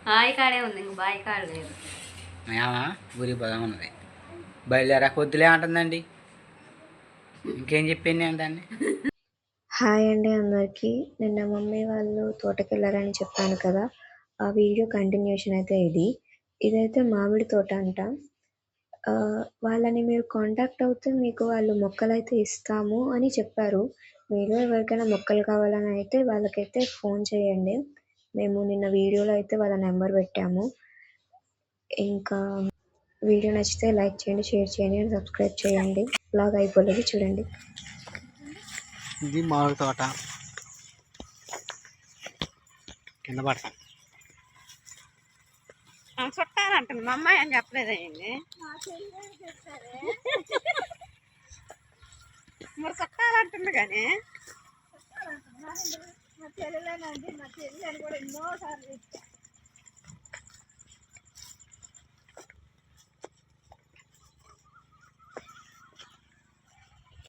Hi కాడే ఉంది, ఇంక బాయ్ కాడ లేదు. ఊరికి పోదాం ఉన్నది. బయలుదేరా కొద్దులే అంటుందండి. ఇంకేం చెప్పింది దాన్ని. హాయ్ అండి అందరికీ. నిన్న మమ్మీ వాళ్ళు తోటకెళ్ళారని చెప్పాను కదా, ఆ వీడియో కంటిన్యూషన్ అయితే ఇదైతే మామిడి తోట అంట. వాళ్ళని మీరు కాంటాక్ట్ అవుతే మీకు వాళ్ళు మొక్కలైతే ఇస్తాము అని చెప్పారు. మీరు ఎవరికైనా మొక్కలు కావాలని అయితే వాళ్ళకైతే ఫోన్ చేయండి. మేము నిన్న వీడియోలో అయితే వాళ్ళ నెంబర్ పెట్టాము. ఇంకా వీడియో నచ్చితే లైక్ చేయండి, షేర్ చేయండి అండ్ సబ్స్క్రైబ్ చేయండి. బ్లాగ్ అయిపోలేదు చూడండి. ఇది మామిడి తోట కింద పడతా చుట్టాలంటుంది మా అమ్మాయి అని చెప్పలేదండి. మరి చుట్టాలంటుంది కానీ మా చెల్లెలేనండి, మా చెల్లి అని కూడా ఎన్నోసార్లు